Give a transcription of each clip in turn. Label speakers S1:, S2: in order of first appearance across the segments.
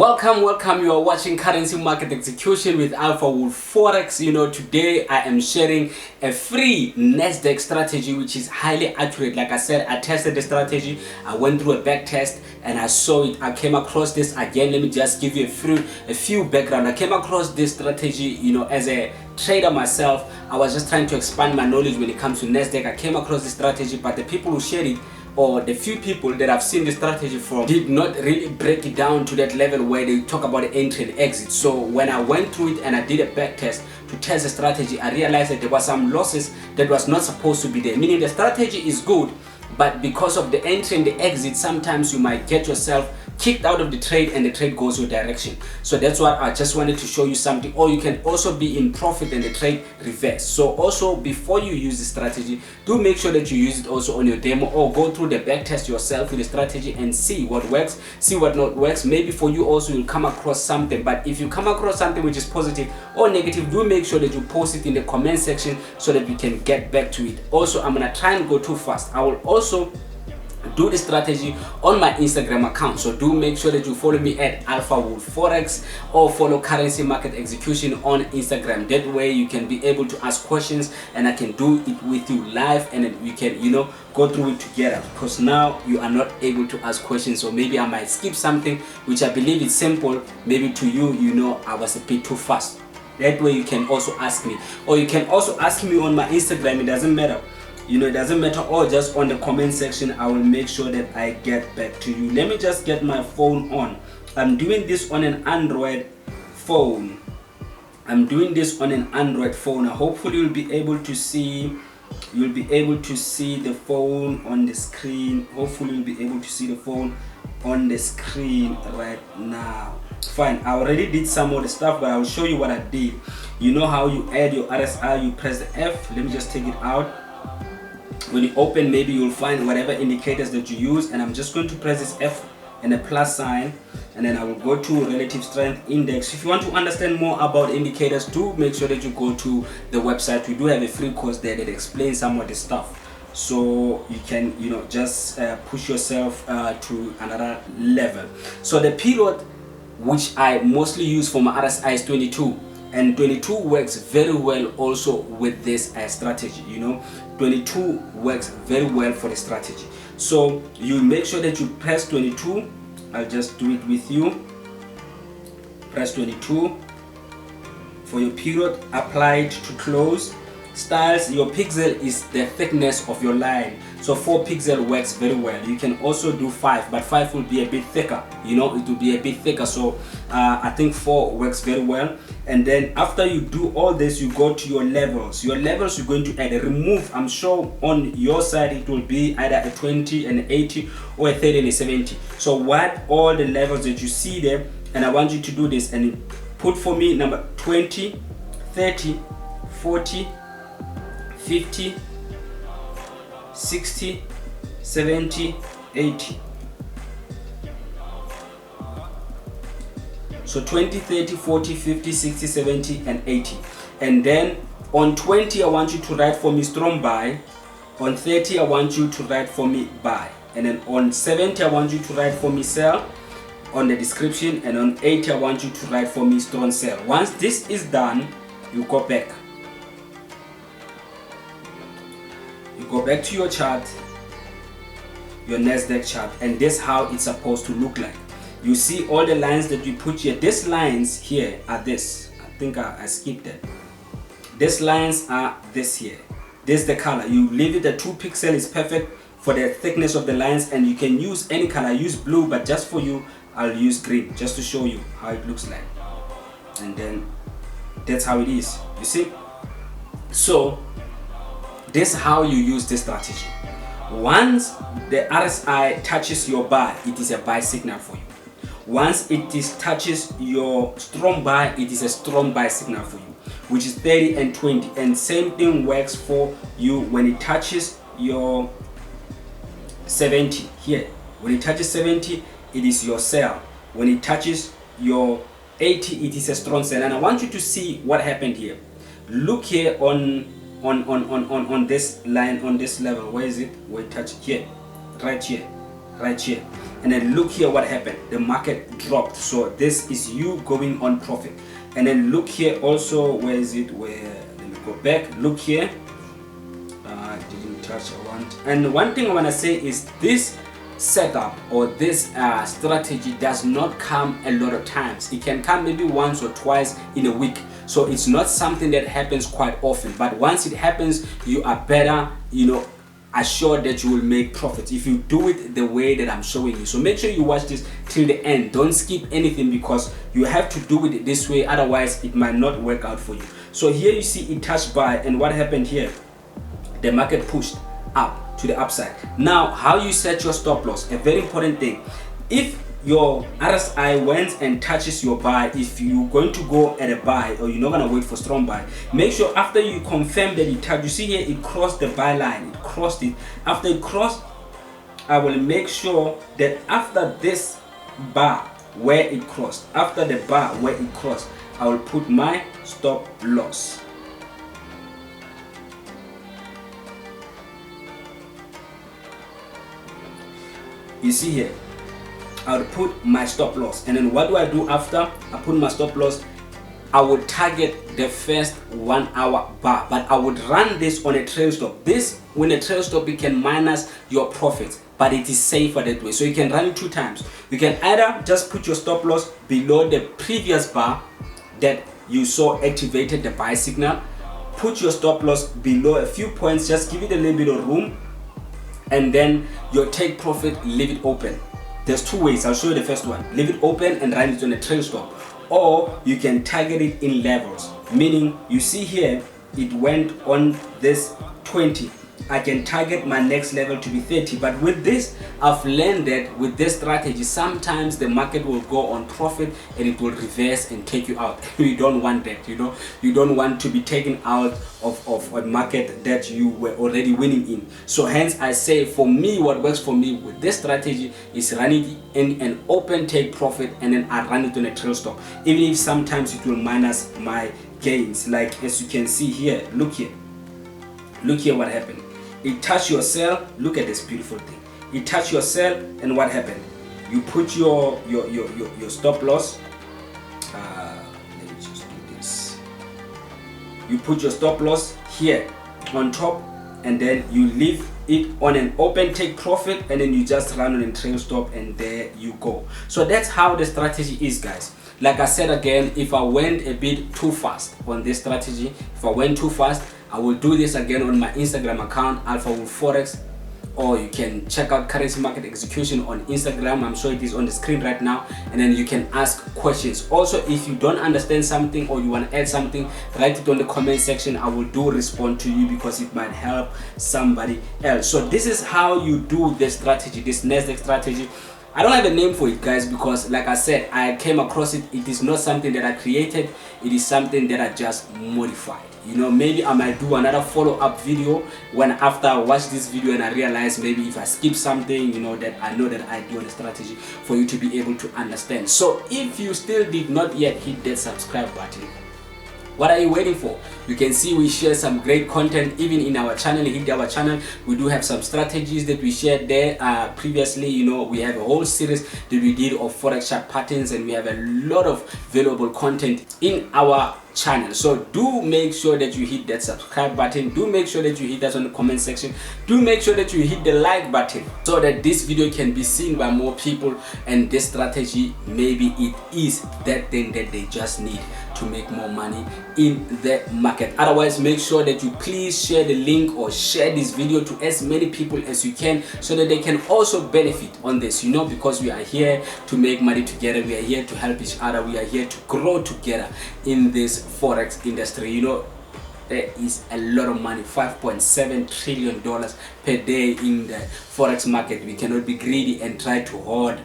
S1: Welcome. You are watching Currency Market Execution with Alpha Wolf Forex. Today I am sharing a free Nasdaq strategy which is highly accurate. Like I said, I tested the strategy. I went through a back test and I saw it. I came across this again. Let me just give you a few background. I came across this strategy, as a trader myself. I was just trying to expand my knowledge when it comes to Nasdaq. I came across this strategy, but the people who shared it, or the few people that I've seen the strategy from, did not really break it down to that level where they talk about the entry and exit. So when I went through it and I did a back test to test the strategy, I realized that there were some losses that was not supposed to be there. Meaning the strategy is good, but because of the entry and the exit, sometimes you might get yourself kicked out of the trade and the trade goes your direction. So that's what I just wanted to show you something. Or you can also be in profit and the trade reverse. So also, before you use the strategy, do make sure that you use it also on your demo, or go through the back test yourself with the strategy and see what works, see what not works. Maybe for you also you'll come across something. But if you come across something which is positive or negative, do make sure that you post it in the comment section so that we can get back to it. Also, I'm gonna try and go too fast. I will also do the strategy on my Instagram account, so do make sure that you follow me at Alpha Wolf Forex, or follow Currency Market Execution on Instagram. That way you can be able to ask questions and I can do it with you live, and then we can go through it together, because now you are not able to ask questions, so maybe I might skip something which I believe is simple. Maybe to you, I was a bit too fast. That way you can also ask me, or you can also ask me on my Instagram. It doesn't matter. It doesn't matter, or just on the comment section. I will make sure that I get back to you. Let me just get my phone on. I'm doing this on an Android phone. Hopefully you'll be able to see the phone on the screen. Right now. Fine, I already did some of the stuff, but I will show you what I did. You know how you add your RSI, you press the F. Let me just take it out. When you open, maybe you'll find whatever indicators that you use, and I'm just going to press this F and a plus sign, and then I will go to relative strength index. If you want to understand more about indicators, do make sure that you go to the website. We do have a free course there that explains some of the stuff, so you can just push yourself to another level. So the period which I mostly use for my RSI is 22, and 22 works very well also with this strategy. 22 works very well for the strategy. So you make sure that you press 22. I'll just do it with you. Press 22 for your period. Apply it to close. Styles, your pixel is the thickness of your line, so 4 pixel works very well. You can also do 5, but 5 will be a bit thicker. It will be a bit thicker, so I think 4 works very well. And then after you do all this, you go to your levels. You're going to add a remove. I'm sure on your side it will be either a 20 and an 80, or a 30 and a 70. So what all the levels that you see there, and I want you to do this and put for me number 20, 30, 40, 50, 60, 70, 80. So 20, 30, 40, 50, 60, 70, and 80. And then on 20, I want you to write for me strong buy. On 30, I want you to write for me buy. And then on 70, I want you to write for me sell on the description. And on 80, I want you to write for me strong sell. Once this is done, you go back. You go back to your chart, your Nasdaq chart, and this is how it's supposed to look like. You see all the lines that you put here. These lines here are this. I think I skipped that. These lines are this here. This is the color. You leave it at 2 pixels. Is perfect for the thickness of the lines, and you can use any color. I use blue, but just for you, I'll use green just to show you how it looks like. And then that's how it is. You see? So this is how you use this strategy. Once the RSI touches your buy, it is a buy signal for you. Once it touches your strong buy, it is a strong buy signal for you, which is 30 and 20. And same thing works for you when it touches your 70 here. When it touches 70, it is your sell. When it touches your 80, it is a strong sell. And I want you to see what happened here. Look here on this line, on this level. Where is it? We touch here, right here. and then look here what happened. The market dropped. So this is you going on profit. And then look here also, where is it? Let me go back. Look here. Didn't touch I want. And one thing I want to say is this setup or this strategy does not come a lot of times. It can come maybe once or twice in a week. So it's not something that happens quite often, but once it happens, you are better, assured that you will make profits if you do it the way that I'm showing you. So make sure you watch this till the end. Don't skip anything, because you have to do it this way, otherwise it might not work out for you. So here you see it touched buy, and what happened here? The market pushed up to the upside. Now, how you set your stop loss, a very important thing. If your RSI went and touches your buy, if you're going to go at a buy or you're not going to wait for strong buy, make sure after you confirm that it touched, you see here it crossed the buy line, it crossed it. After it crossed, I will make sure that after this bar where it crossed, after the bar where it crossed, I will put my stop loss. You see here, I'll put my stop loss, and then what do I do after I put my stop loss? I would target the first 1 hour bar, but I would run this on a trail stop. This, when a trail stop, it can minus your profits, but it is safer that way. So you can run it 2 times. You can either just put your stop loss below the previous bar that you saw activated the buy signal, put your stop loss below a few points, just give it a little bit of room, and then your take profit, leave it open. There's 2 ways. I'll show you the first one. Leave it open and run it on a trail stop, or you can target it in levels, meaning you see here it went on this 20. I can target my next level to be 30. But with this, I've learned that with this strategy, sometimes the market will go on profit and it will reverse and take you out. You don't want that, you don't want to be taken out of a market that you were already winning in. So hence I say, for me, what works for me with this strategy is running in an open take profit, and then I run it on a trail stop, even if sometimes it will minus my gains. Like as you can see here, look here what happened. It touched your sell. Look at this beautiful thing. It touched your sell, and what happened? You put your stop loss. Let me just do this. You put your stop loss here on top, and then you leave it on an open take profit, and then you just run on a trail stop, and there you go. So that's how the strategy is, guys. Like I said again, if I went a bit too fast on this strategy, if I went too fast, I will do this again on my Instagram account, Alpha Wolf Forex, or you can check out Currency Market Execution on Instagram. I'm sure it is on the screen right now, and then you can ask questions. Also, if you don't understand something or you want to add something, write it on the comment section. I will do respond to you, because it might help somebody else. So this is how you do this strategy, this Nasdaq strategy. I don't have a name for it, guys, because like I said, I came across it. It is not something that I created. It is something that I just modified. Maybe I might do another follow-up video when after I watch this video and I realize maybe if I skip something, that I know that I do the strategy for you to be able to understand. So if you still did not yet hit that subscribe button, what are you waiting for? You can see we share some great content even in our channel. Hit our channel. We do have some strategies that we shared there previously. We have a whole series that we did of Forex chart patterns, and we have a lot of valuable content in our channel. So do make sure that you hit that subscribe button. Do make sure that you hit that on the comment section. Do make sure that you hit the like button, so that this video can be seen by more people, and this strategy, maybe it is that thing that they just need to make more money in the market. Otherwise, make sure that you please share the link or share this video to as many people as you can, so that they can also benefit on this, because we are here to make money together. We are here to help each other. We are here to grow together in this Forex industry. There is a lot of money, $5.7 trillion per day in the Forex market. We cannot be greedy and try to hoard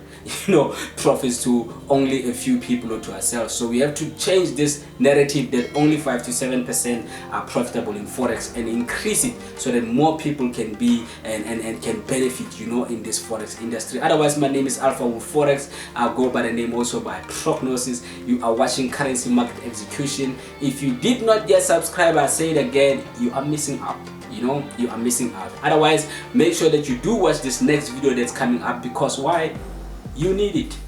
S1: profits to only a few people or to ourselves. So we have to change this narrative that only 5 to 7% are profitable in Forex, and increase it so that more people can be and can benefit in this Forex industry. Otherwise, my name is Alpha Wolf Forex. I go by the name also by Proqnosiz. You are watching Currency Market Execution. If you did not yet subscribe, I say it again, you are missing out. You are missing out. Otherwise, make sure that you do watch this next video that's coming up, because why? You need it.